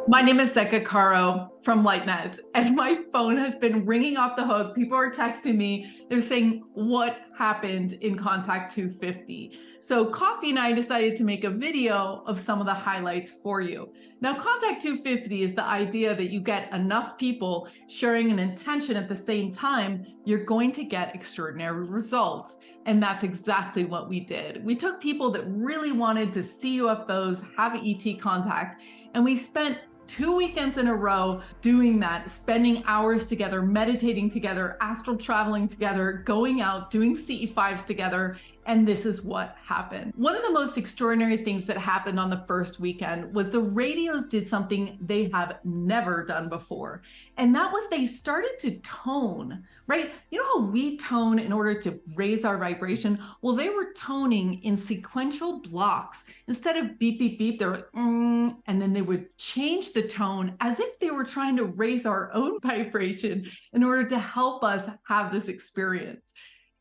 My name is Zenka Caro from LightNet, and my phone has been ringing off the hook. People are texting me. They're saying, what happened in Contact 250? So Coffee and I decided to make a video of some of the highlights for you. Now, Contact 250 is the idea that you get enough people sharing an intention at the same time, you're going to get extraordinary results. And that's exactly what we did. We took people that really wanted to see UFOs, have ET contact, and we spent 2 weekends in a row doing that, spending hours together, meditating together, astral traveling together, going out, doing CE5s together, and this is what happened. One of the most extraordinary things that happened on the first weekend was the radios did something they have never done before, and that was they started to tone, right? You know how we tone in order to raise our vibration? Well, they were toning in sequential blocks. Instead of beep, beep, beep, they were and then they would change the tone as if they were trying to raise our own vibration in order to help us have this experience.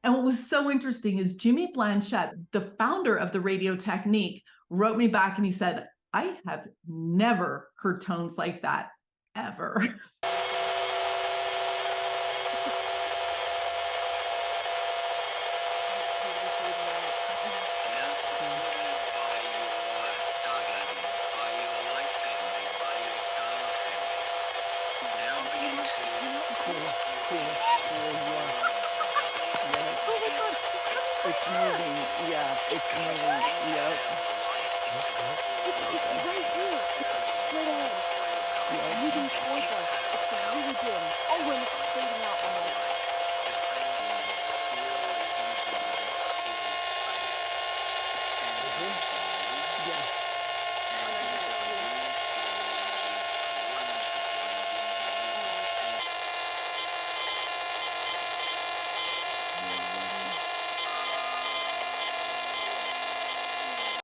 And what was so interesting is Jimmy Blanchette, the founder of the radio technique, wrote me back and he said, I have never heard tones like that, ever. It's moving, yeah, it's moving, yep. It's right here, it's straight ahead. It's moving towards us, it's really dim. Oh, and it's fading out almost. Yeah.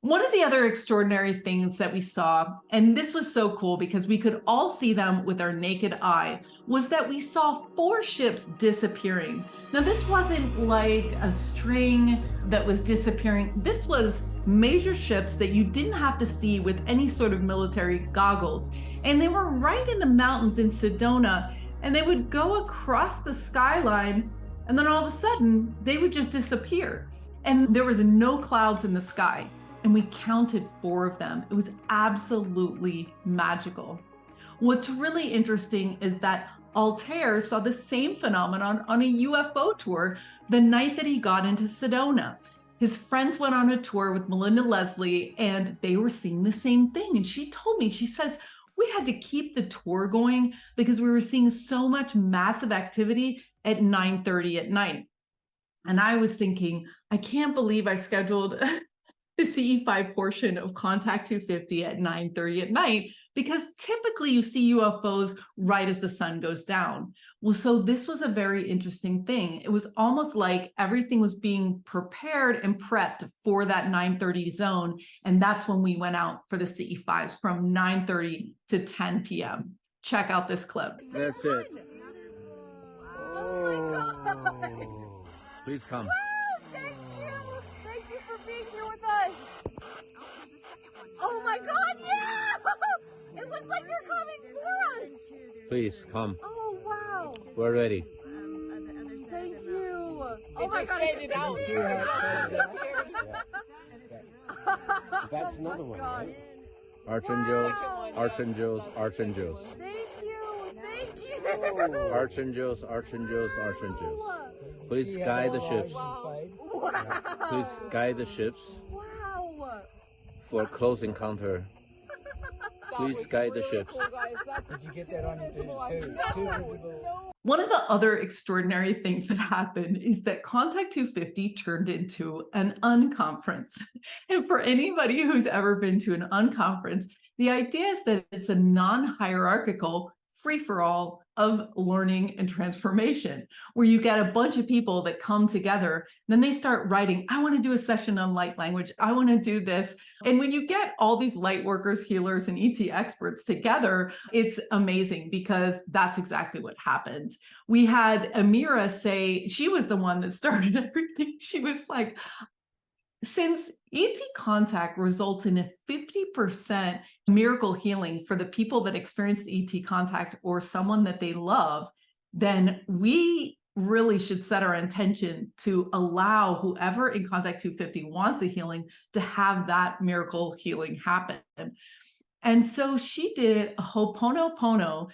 One of the other extraordinary things that we saw, and this was so cool because we could all see them with our naked eye, was that we saw 4 ships disappearing. Now, this wasn't like a string that was disappearing. This was major ships that you didn't have to see with any sort of military goggles. And they were right in the mountains in Sedona, and they would go across the skyline, and then all of a sudden, they would just disappear. And there was no clouds in the sky. And we counted 4 of them. It was absolutely magical. What's really interesting is that Altair saw the same phenomenon on a UFO tour the night that he got into Sedona. His friends went on a tour with Melinda Leslie and they were seeing the same thing. And she told me, she says, we had to keep the tour going because we were seeing so much massive activity at 9:30 at night. And I was thinking, I can't believe I scheduled the CE5 portion of Contact 250 at 9:30 at night, because typically you see UFOs right as the sun goes down. Well, so this was a very interesting thing. It was almost like everything was being prepared and prepped for that 9:30 zone. And that's when we went out for the CE5s from 9:30 to 10 p.m. Check out this clip. That's it. Oh my God. Please come. Thank you. Thank you for being here with us. Oh my God, yeah! It looks like they're coming for us. Please come. Oh wow. We're ready. Thank you. Oh my God, it out. That's another one, right? Archangels, archangels, archangels. Thank you. Thank you. Archangels, archangels, archangels. Please guide the ships. Wow. Please guide the ships Wow. for close encounter. Please guide the ships. Did you get that on your video too? Too visible. One of the other extraordinary things that happened is that Contact 250 turned into an unconference. And for anybody who's ever been to an unconference, the idea is that it's a non-hierarchical free-for-all of learning and transformation, where you get a bunch of people that come together, then they start writing, I want to do a session on light language, I want to do this. And when you get all these light workers, healers, and ET experts together, it's amazing because that's exactly what happened. We had Amira say, she was the one that started everything. She was like, Since ET contact results in a 50% miracle healing for the people that experience the ET contact or someone that they love, then we really should set our intention to allow whoever in Contact 250 wants a healing to have that miracle healing happen. And so she did a Ho'oponopono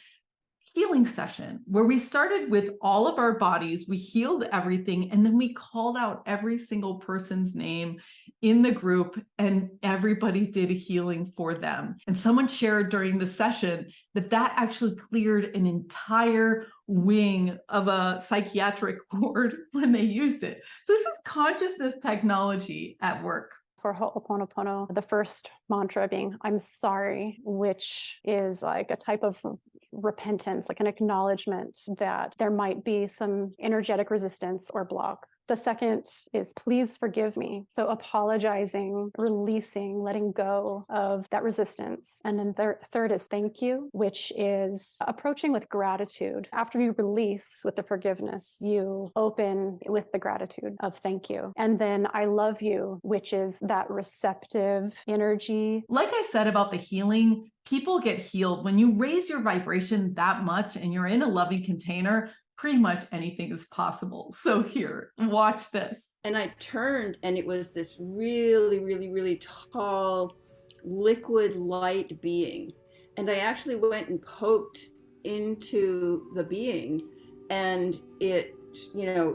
healing session where we started with all of our bodies, we healed everything, and then we called out every single person's name in the group, and everybody did a healing for them. And someone shared during the session that that actually cleared an entire wing of a psychiatric ward when they used it. So this is consciousness technology at work. For Ho'oponopono, the first mantra being, I'm sorry, which is like a type of repentance, like an acknowledgement that there might be some energetic resistance or block. The second is, please forgive me. So apologizing, releasing, letting go of that resistance. And then third is thank you, which is approaching with gratitude. After you release with the forgiveness, you open with the gratitude of thank you. And then I love you, which is that receptive energy. Like I said about the healing, people get healed when you raise your vibration that much and you're in a loving container. Pretty much anything is possible. So here, watch this. And I turned and it was this really, really, really tall, liquid light being. And I actually went and poked into the being, and it,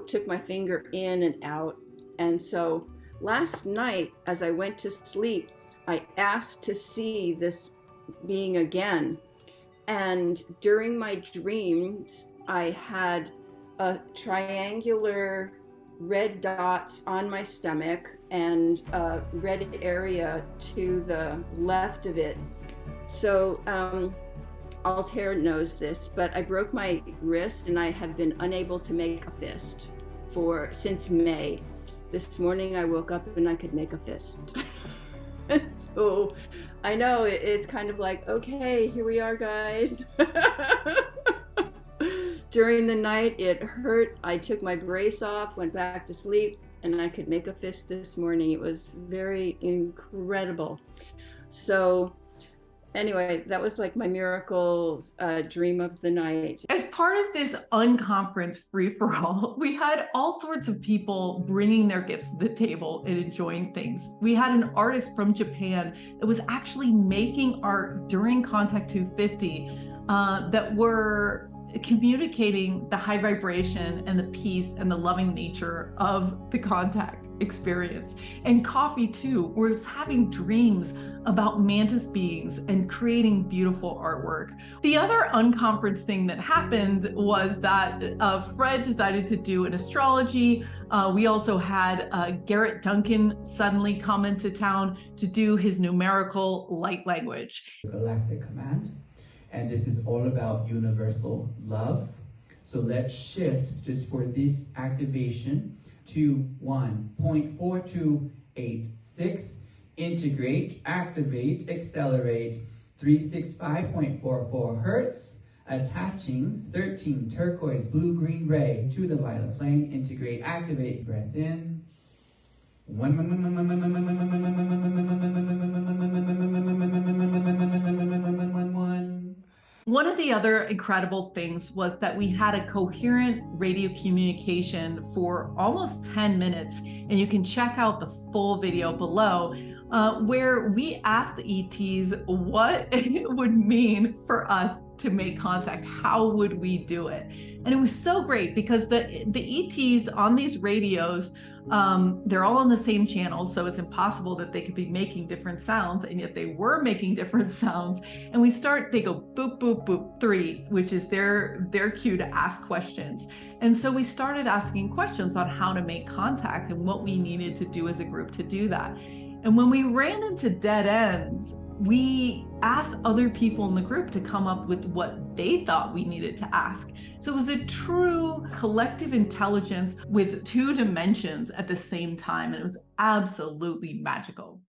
took my finger in and out. And so last night, as I went to sleep, I asked to see this being again. And during my dreams, I had a triangular red dots on my stomach and a red area to the left of it. So Altair knows this, but I broke my wrist and I have been unable to make a fist since May. This morning I woke up and I could make a fist. And so I know it's kind of like, okay, here we are, guys. During the night, it hurt. I took my brace off, went back to sleep, and I could make a fist this morning. It was very incredible. So anyway, that was like my miracle dream of the night. As part of this unconference free-for-all, we had all sorts of people bringing their gifts to the table and enjoying things. We had an artist from Japan that was actually making art during Contact 250 that were communicating the high vibration and the peace and the loving nature of the contact experience. And Coffee too was having dreams about mantis beings and creating beautiful artwork. The other unconference thing that happened was that Fred decided to do an astrology. We also had Garrett Duncan suddenly come into town to do his numerical light language. Galactic command. And this is all about universal love. So let's shift just for this activation to 1.4286. Integrate, activate, accelerate 365.44 hertz. Attaching 13 turquoise blue green ray to the violet flame. Integrate, activate, breath in. One of the other incredible things was that we had a coherent radio communication for almost 10 minutes, and you can check out the full video below, where we asked the ETs what it would mean for us to make contact. How would we do it? And it was so great because the ETs on these radios, they're all on the same channel, so it's impossible that they could be making different sounds, and yet they were making different sounds. And they go boop, boop, boop, 3, which is their cue to ask questions. And so we started asking questions on how to make contact and what we needed to do as a group to do that. And when we ran into dead ends, we asked other people in the group to come up with what they thought we needed to ask. So it was a true collective intelligence with 2 dimensions at the same time, and it was absolutely magical.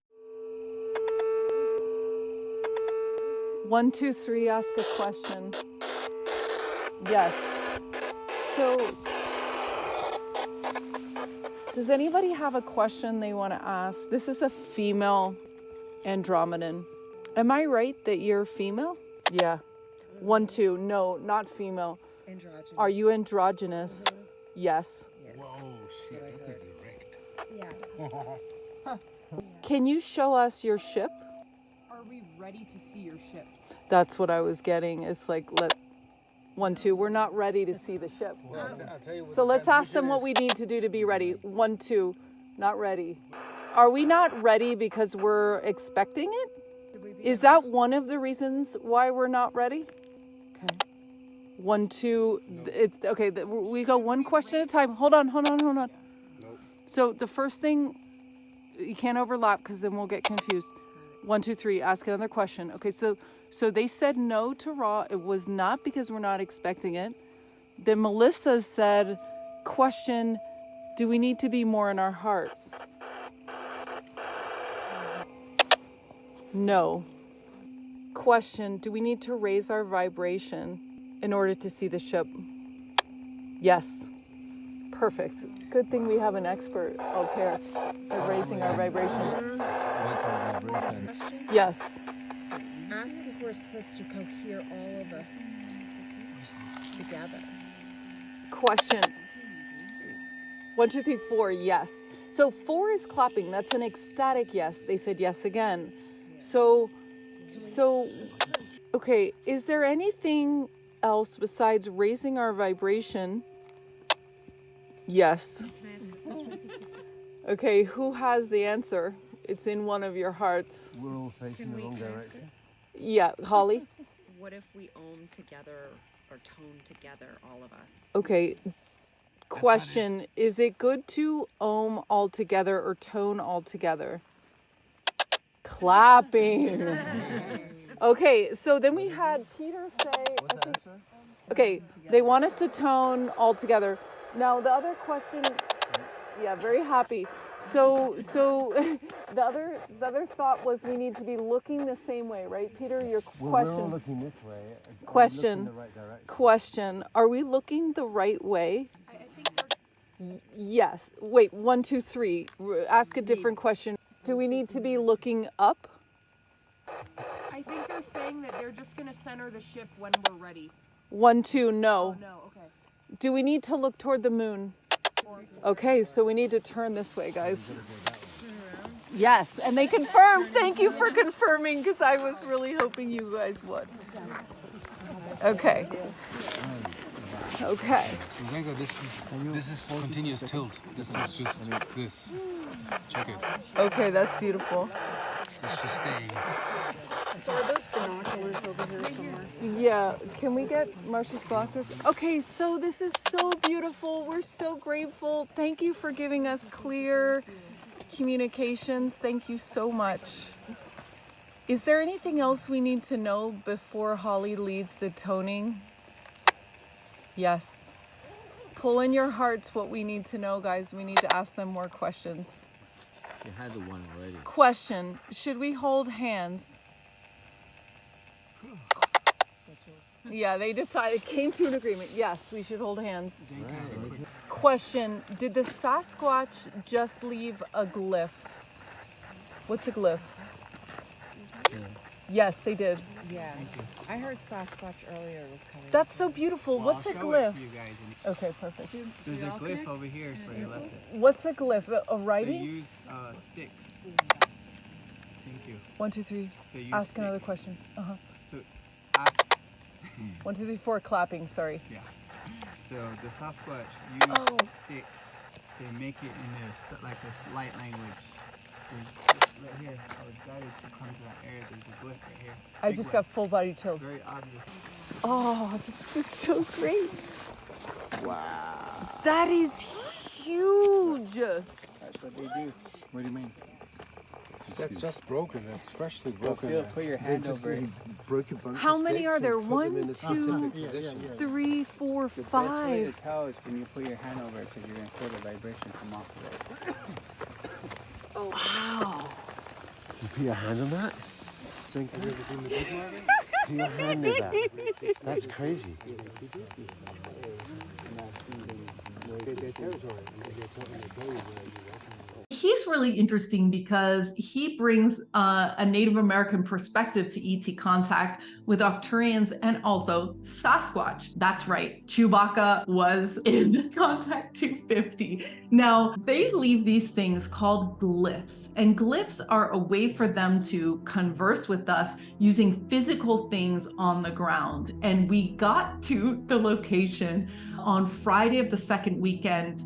1, 2, 3, ask a question. Yes. So Does anybody have a question they want to ask? This is a female Andromedan. Am I right that you're female? Yeah. 1, 2. No, not female. Androgynous. Are you androgynous? Yes. Yeah. Whoa, shit, that's a direct. Yeah. Can you show us your ship? Are we ready to see your ship? That's what I was getting. It's like, 1, 2. We're not ready to see the ship. Well, I'll tell you what So the let's ask them what we temperature need to do to be ready. 1, 2. Not ready. Are we not ready because we're expecting it? Is that one of the reasons why we're not ready? Okay. 1, 2. It's okay. We go one question at a time. Hold on. Nope. So the first thing, you can't overlap because then we'll get confused. 1, 2, 3. Ask another question. Okay. So they said no to raw. It was not because we're not expecting it. Then Melissa said, question, do we need to be more in our hearts? No. Question, do we need to raise our vibration in order to see the ship? Yes. Perfect. Good thing we have an expert, Altair, at raising our vibration. Yes. Ask if we're supposed to cohere all of us together. Question. 1, 2, 3, 4, yes. So 4 is clapping. That's an ecstatic yes. They said yes again. So, okay, is there anything else besides raising our vibration? Yes. Okay, who has the answer? It's in one of your hearts. We're all facing the wrong direction. Yeah, Holly? What if we ohm together or tone together, all of us? Okay. Question, is it good to ohm all together or tone all together? Clapping. Okay, so then we had Peter say, okay, they want us to tone all together. Now the other question, yeah, very happy. So the other thought was we need to be looking the same way, right, Peter? Your question. Well, we're all looking this way. Question. We're looking the right direction. Question. Are we looking the right way? I think Yes. Wait, 1, 2, 3. Ask a different question. Do we need to be looking up? I think they're saying that they're just going to center the ship when we're ready. 1, 2, no. Oh, no, okay. Do we need to look toward the moon? Okay, so we need to turn this way, guys. Yes, and they confirmed. Thank you for confirming, because I was really hoping you guys would. Okay. Okay. Zenka, this is continuous tilt. This is just this. Check it. Okay, that's beautiful. It's just staying. So are those binoculars over here somewhere? Yeah, can we get Marcia's blockers? Okay, so this is so beautiful. We're so grateful. Thank you for giving us clear communications. Thank you so much. Is there anything else we need to know before Holly leads the toning? Yes. Pull in your hearts what we need to know, guys. We need to ask them more questions. You had the one already. Question, should we hold hands? Yeah, they decided, came to an agreement. Yes, we should hold hands. Question, did the Sasquatch just leave a glyph? What's a glyph? Yes, they did. Yeah. I heard Sasquatch earlier was coming. That's so beautiful. Well, What's I'll a show glyph? it to you guys. Okay, perfect. There's a glyph over here where you left it. What's a glyph? A They writing? use sticks. Thank you. 1, 2, 3. They use Ask another sticks. question. Uh-huh. So ask. 1, 2, 3, 4. Clapping. Sorry. Yeah. So the Sasquatch use sticks. They make it in like a light language. Right here, I was guided to come to that area. There's a glyph right here. I Big just one. got full body chills. Very obvious. Oh, this is so great. Wow. That is huge. That's what they do. What do you mean? That's just broken. That's freshly broken. Put your hand over it. How many are there? 1, 2, 3, 4, The best way 5. to tell is when you put your hand over it because you're going to feel the vibration come off of it. Oh, wow. So you put your hand on that? Zenka, never been the big one? Put your hand on that. That's crazy. their territory. I mean, they tell you where you're walking. He's really interesting because he brings a Native American perspective to ET contact with Arcturians and also Sasquatch. That's right, Chewbacca was in Contact 250. Now, they leave these things called glyphs, and glyphs are a way for them to converse with us using physical things on the ground. And we got to the location on Friday of the second weekend,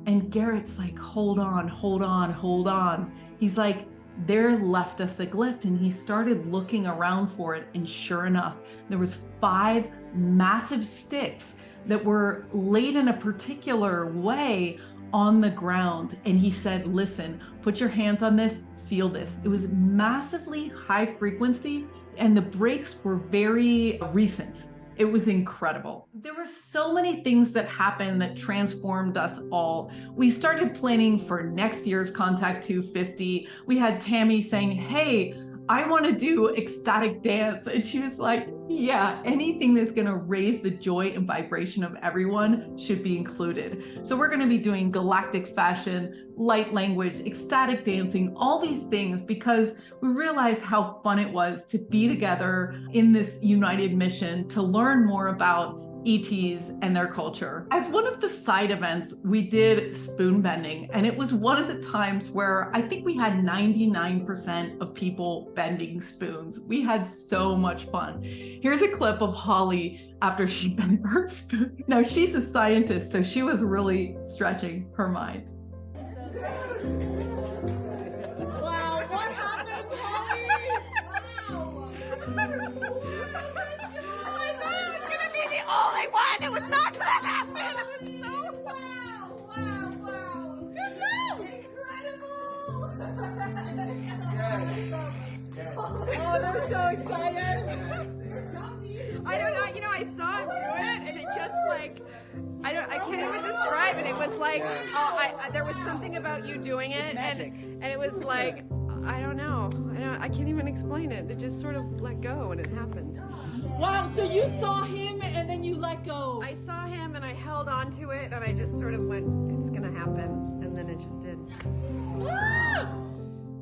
and Garrett's like, hold on, hold on, hold on. He's like, there left us a glyph, and he started looking around for it. And sure enough, there was 5 massive sticks that were laid in a particular way on the ground. And he said, listen, put your hands on this, feel this. It was massively high frequency, and the breaks were very recent. It was incredible. There were so many things that happened that transformed us all. We started planning for next year's Contact 250. We had Tammy saying, hey, I want to do ecstatic dance. And she was like, yeah, anything that's going to raise the joy and vibration of everyone should be included. So we're going to be doing galactic fashion, light language, ecstatic dancing, all these things, because we realized how fun it was to be together in this united mission to learn more about ETs and their culture. As one of the side events, we did spoon bending, and it was one of the times where I think we had 99% of people bending spoons. We had so much fun. Here's a clip of Holly after she bent her spoon. Now, she's a scientist, so she was really stretching her mind. Wow, what happened, Holly? Wow. I thought it was gonna be the only one. It was not gonna happen. It was so wow. Good job. Incredible. Oh, they're so excited. I don't know, I saw him do it, and it just like, I can't even describe it. It was like, there was something about you doing it, and it was like, I don't know, I can't even explain it. It just sort of let go, and it happened. Wow, so you saw him and then you let go. I saw him, and I held on to it, and I just sort of went, it's gonna happen, and then it just did.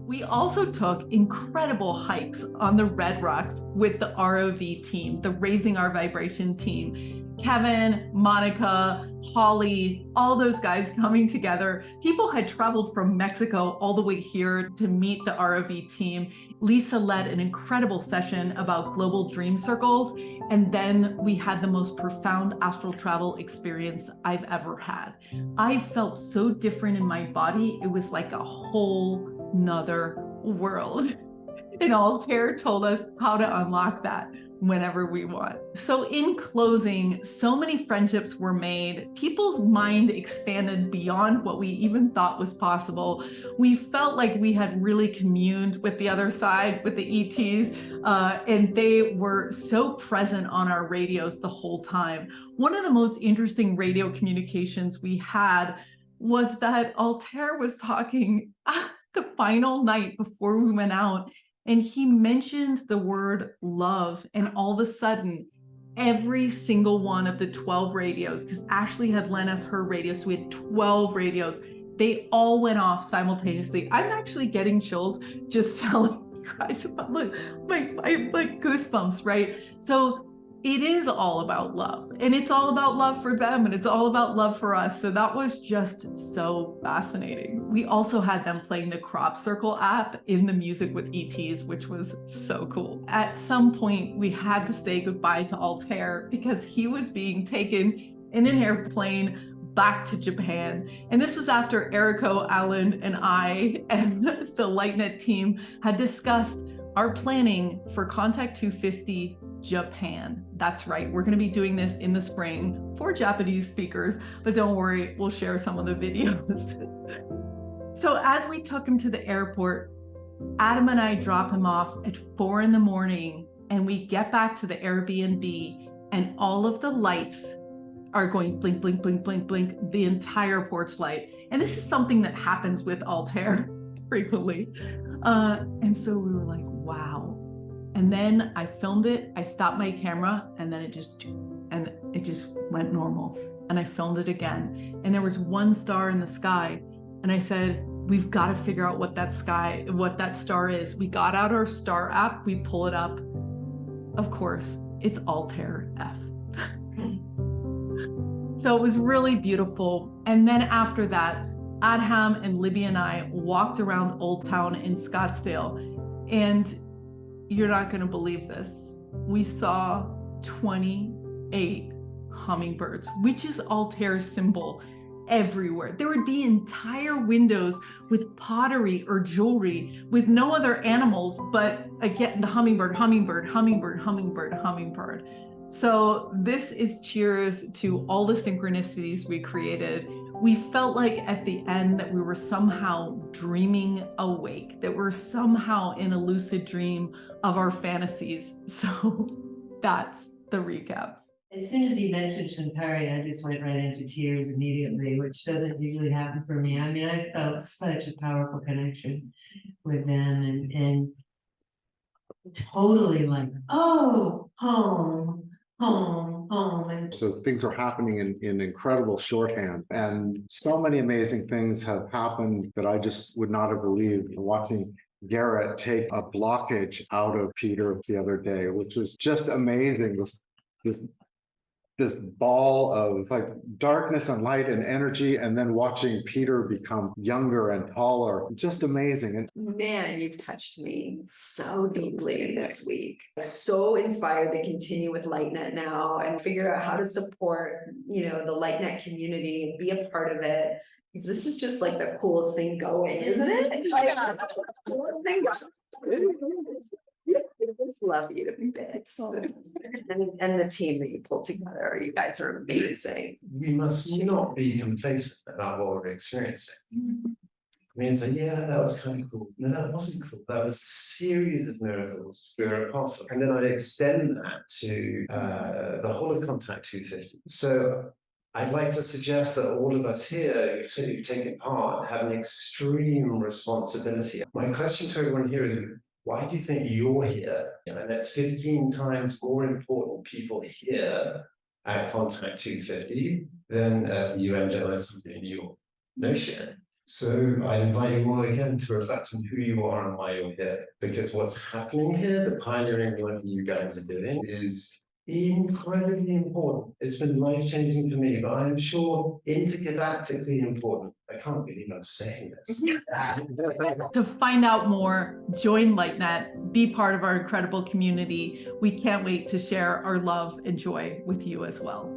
We also took incredible hikes on the Red Rocks with the ROV team, the Raising Our Vibration team. Kevin, Monica, Holly, all those guys coming together. People had traveled from Mexico all the way here to meet the ROV team. Lisa led an incredible session about global dream circles. And then we had the most profound astral travel experience I've ever had. I felt so different in my body. It was like a whole nother world. And Altair told us how to unlock that whenever we want. So in closing, so many friendships were made. People's mind expanded beyond what we even thought was possible. We felt like we had really communed with the other side, with the ETs, and they were so present on our radios the whole time. One of the most interesting radio communications we had was that Altair was talking the final night before we went out, and he mentioned the word love, and all of a sudden, every single one of the 12 radios, because Ashley had lent us her radio, so we had 12 radios, they all went off simultaneously. I'm actually getting chills just telling you guys about, look, my like goosebumps, right? So it is all about love, and it's all about love for them, and it's all about love for us. So that was just so fascinating. We also had them playing the Crop Circle app in the Music with ETs, which was so cool. At some point, we had to say goodbye to Altair because he was being taken in an airplane back to Japan. And this was after Erico, Alan, and I, and the LightNet team had discussed our planning for Contact 250 Japan. That's right, we're going to be doing this in the spring for Japanese speakers, but don't worry, we'll share some of the videos. So as we took him to the airport, Adam and I drop him off at 4 in the morning, and we get back to the Airbnb, and all of the lights are going blink, blink, blink, blink, blink, the entire porch light. And this is something that happens with Altair frequently. And so we were like, wow. And then I filmed it, I stopped my camera, and then it just went normal. and I filmed it again. And there was one star in the sky. And I said, we've got to figure out what that star is. We got out our star app, we pull it up. Of course, it's Altair F. So it was really beautiful. And then after that, Adham and Libby and I walked around Old Town in Scottsdale, and you're not going to believe this. We saw 28 hummingbirds, which is Altair's symbol, everywhere. There would be entire windows with pottery or jewelry with no other animals, but again, the hummingbird, hummingbird, hummingbird, hummingbird, hummingbird. So this is cheers to all the synchronicities we created. We felt like at the end that we were somehow dreaming awake, that we're somehow in a lucid dream of our fantasies. So that's the recap. As soon as you mentioned Shantari, I just went right into tears immediately, which doesn't usually happen for me. I mean, I felt such a powerful connection with them and totally like, oh, home, home, home. And so things are happening in incredible shorthand, and so many amazing things have happened that I just would not have believed. Watching Garrett take a blockage out of Peter the other day, which was just amazing. This ball of like darkness and light and energy, and then watching Peter become younger and taller, just amazing. And man, you've touched me so deeply this week. So inspired to continue with LightNet now and figure out how to support, the LightNet community and be a part of it. Because this is just like the coolest thing going, isn't it? Yeah. The coolest thing going. I just love you to bits. And the team that you pulled together, you guys are amazing. We must not be complacent about what we're experiencing. I mean, say, yeah, that was kind of cool. No, that wasn't cool. That was a series of miracles we were a part of. And then I'd extend that to the whole of Contact 250. So I'd like to suggest that all of us here who've taken part have an extreme responsibility. My question to everyone here is, why do you think you're here? And that 15 times more important people here at Contact 250 than at the UN General Assembly in New York. No shit. So I invite you all again to reflect on who you are and why you're here. Because what's happening here, the pioneering work that you guys are doing, is incredibly important. It's been life-changing for me, but I'm sure intergalactically important. I can't believe I'm saying this. To find out more, join LightNet, be part of our incredible community. We can't wait to share our love and joy with you as well.